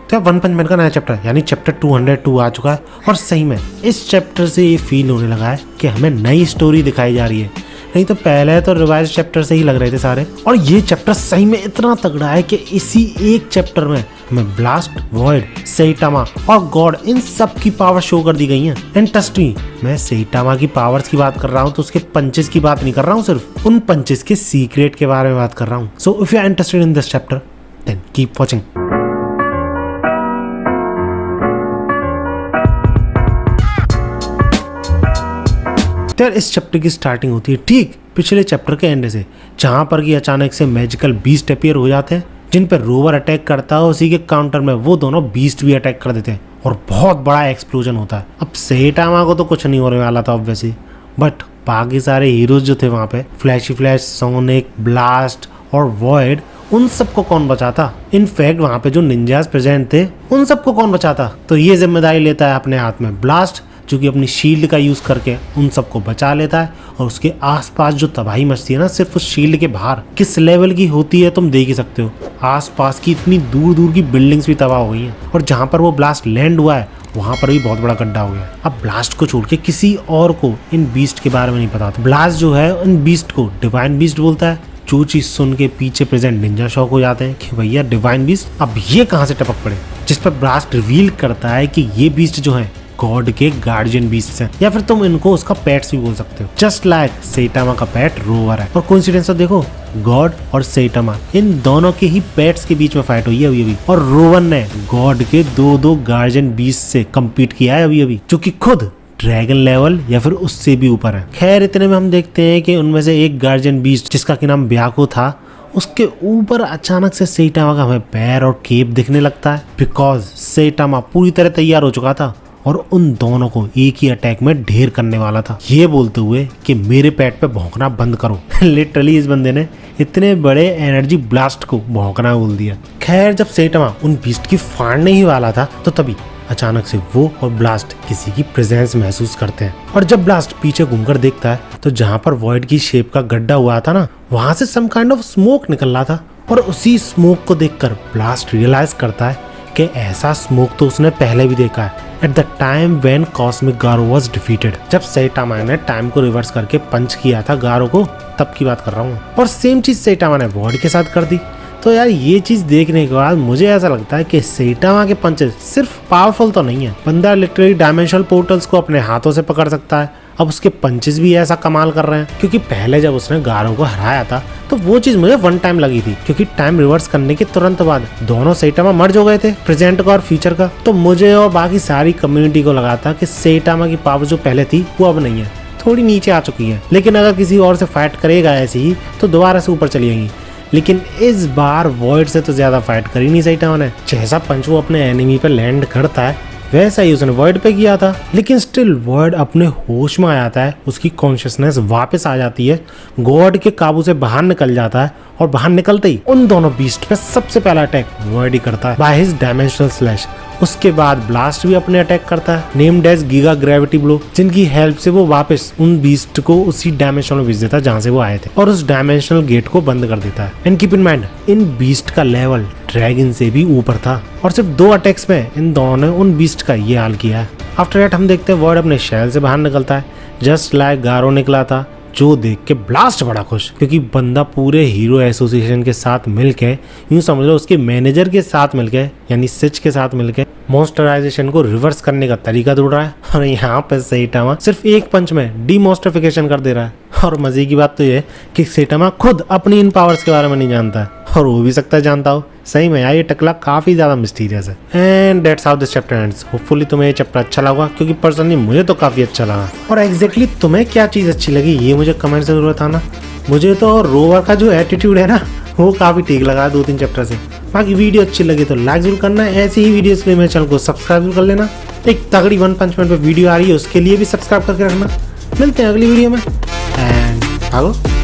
तो वन पंच मैन का नया चैप्टर यानी चैप्टर 202 आ चुका है और सही में इस चैप्टर से ये फील होने लगा है कि हमें नई स्टोरी दिखाई जा रही है। नहीं तो पहले तो रिवाइज चैप्टर से ही लग रहे थे सारे, और ये चैप्टर सही में इतना तगड़ा है कि इसी एक चैप्टर में हमें ब्लास्ट, वॉइड, सेइटामा और गॉड इन सब की पावर शो कर दी गई हैं। एंड ट्रस्ट मी, मैं सेइटामा की पावर्स की बात कर रहा हूँ तो उसके पंचेस की बात नहीं कर रहा हूँ, सिर्फ उन पंचेस के सीक्रेट के बारे में बात कर रहा हूँ। So if you are interested in this chapter then keep watching. यार इस चैप्टर की स्टार्टिंग होती है ठीक पिछले चैप्टर के एंड से, जहां पर कि अचानक से मैजिकल बीस्ट अपीयर हो जाते हैं जिन पर रोवर अटैक करता है। उसी के काउंटर में वो दोनों बीस्ट भी अटैक कर देते हैं और बहुत बड़ा एक्सप्लोजन होता है। अब सेइटामा को तो कुछ नहीं होने वाला था ऑब्वियसली, बट बाकी सारे हीरोज जो थे वहां पे, फ्लैशी फ्लैश, सोनिक, ब्लास्ट और वॉइड, उन सबको कौन बचाता? इनफैक्ट वहां पे जो निंजास प्रेजेंट थे उन सबको कौन बचाता? तो ये जिम्मेदारी लेता है अपने हाथ में ब्लास्ट, जो कि अपनी शील्ड का यूज करके उन सबको बचा लेता है। और उसके आसपास जो तबाही मचती है ना सिर्फ उस शील्ड के बाहर, किस लेवल की होती है तुम देख ही सकते हो। आसपास की इतनी दूर दूर की बिल्डिंग्स भी तबाह हो गई हैं, और जहां पर वो ब्लास्ट लैंड हुआ है वहां पर भी बहुत बड़ा गड्ढा हो गया है। अब ब्लास्ट को छोड़ के किसी और को इन बीस्ट के बारे में नहीं पता था। ब्लास्ट जो है इन बीस्ट को डिवाइन बीस्ट बोलता है। जो चीज सुन के पीछे प्रेजेंट निंजा शॉक हो जाते हैं कि भैया डिवाइन बीस्ट अब ये कहां से टपक पड़े, जिस पर ब्लास्ट रिवील करता है कि ये बीस्ट जो है गॉड के गार्डियन बीस्ट हैं, या फिर तुम इनको उसका पेट्स भी बोल सकते हो। जस्ट लाइक सेइटामा का पेट रोवर है। और कोइंसिडेंस तो देखो, गॉड और सेइटामा इन दोनों के ही पेट्स के बीच में फाइट हुई है अभी, और रोवर ने गॉड के दो गार्डियन बीस्ट से कम्पीट किया है अभी, जो कि खुद ड्रैगन लेवल या फिर उससे भी ऊपर है। खैर इतने में हम देखते हैं कि उनमें से एक गार्डियन बीस्ट जिसका कि नाम ब्याको था, उसके ऊपर अचानक से सेइटामा का हमें पैर और केप दिखने लगता है, बिकॉज सेइटामा पूरी तरह तैयार हो चुका था और उन दोनों को एक ही अटैक में ढेर करने वाला था, ये बोलते हुए कि मेरे पेट पे भौंकना बंद करो। लिटरली इस बंदे ने इतने बड़े एनर्जी ब्लास्ट को भौंकना बोल दिया। खैर जब सेइटामा उन बीस्ट की फाड़ने ही वाला था तो तभी अचानक से वो और ब्लास्ट किसी की प्रेजेंस महसूस करते हैं, और जब ब्लास्ट पीछे घूमकर देखता है तो जहां पर वॉइड की शेप का गड्ढा हुआ था ना, वहां से सम काइंड ऑफ स्मोक निकल रहा था। और उसी स्मोक को देखकर ब्लास्ट रियलाइज करता है कि ऐसा स्मोक तो उसने पहले भी देखा है, at the time when cosmic Garo was defeated. जब सेइटामा ने टाइम को रिवर्स करके पंच किया था गारो को, तब की बात कर रहा हूँ। और सेम चीज सेइटामा ने वॉइड के साथ कर दी। तो यार ये चीज देखने के बाद मुझे ऐसा लगता है कि सेइटामा के पंचेस सिर्फ पावरफुल तो नहीं है, बंदा लिटरली डायमेंशनल पोर्टल्स को अपने हाथों से पकड़ सकता है। अब उसके पंचेस भी ऐसा कमाल कर रहे हैं, क्योंकि पहले जब उसने गारो को हराया था तो वो चीज मुझे वन टाइम लगी थी, क्योंकि टाइम रिवर्स करने के तुरंत बाद दोनों सेइटामा मर्ज हो गए थे, प्रेजेंट का और फ्यूचर का। तो मुझे और बाकी सारी कम्युनिटी को लगा था कि सेइटामा की पावर जो पहले थी वो अब नहीं है, थोड़ी नीचे आ चुकी है। लेकिन अगर किसी और से फाइट करेगा ऐसे ही तो दोबारा से ऊपर चली जाएंगी। लेकिन इस बार वॉइड से तो ज्यादा फाइट करी नहीं सेइटामा ने। जैसा पंच वो अपने एनिमी पे लैंड करता है वैसा ही उसने वॉइड पे किया था, लेकिन स्टिल वॉइड अपने होश में आ जाता है, उसकी कॉन्शियसनेस वापस आ जाती है, गॉड के काबू से बाहर निकल जाता है, और बाहर निकलते ही उन दोनों बीस्ट पे सबसे पहला अटैक वॉइड ही करता है बाय हिज डायमेंशनल स्लैश। उसके बाद ब्लास्ट भी अपने अटैक करता है, named as giga gravity blow, जिनकी हेल्प से वो वापस उन बीस्ट को उसी डायमेंशन में भेज देता है जहाँ से वो आए थे, और उस डायमेंशनल गेट को बंद कर देता है। And keep in mind, in beast का लेवल ड्रैगन से भी ऊपर था, और सिर्फ 2 अटैक्स में इन दोनों ने उन बीस्ट का ये हाल किया है। आफ्टर दैट हम देखते हैं वॉइड अपने शैल से बाहर निकलता है, जस्ट लाइक गारो निकला था, जो देख के ब्लास्ट बड़ा खुश, क्योंकि बंदा पूरे हीरो एसोसिएशन के साथ मिलके, यूं समझ लो उसके मैनेजर के साथ मिलके यानी सिच के साथ मिलके मॉन्स्टराइजेशन को रिवर्स करने का तरीका ढूंढ रहा है, और यहाँ पे सेइटामा सिर्फ एक पंच में डीमॉन्स्टरिफिकेशन कर दे रहा है। और मजे की बात तो ये कि सेइटामा खुद अपनी इन पावर्स के बारे में नहीं जानता है, और हो भी सकता है जानता हो। सही में यार ये टकला काफी ज्यादा मिस्टीरियस है। And that's how this chapter ends. Hopefully तुम्हें ये चैप्टर अच्छा लगा, क्योंकि पर्सनली मुझे तो काफी अच्छा लगा। और एग्जैक्टली तुम्हें क्या चीज अच्छी लगी ये मुझे कमेंट से जरूर बताना। मुझे तो रोवर का जो एटीट्यूड है ना वो काफी ठीक लगा 2-3 चैप्टर से। बाकी वीडियो अच्छी लगी तो लाइक जरूर करना, ऐसी ही वीडियोस के लिए मेरे चैनल को सब्सक्राइब कर लेना। एक तगड़ी वन पंच मैन पे वीडियो आ रही है, उसके लिए भी सब्सक्राइब करके रखना। मिलते हैं अगली वीडियो में, एंड भागो।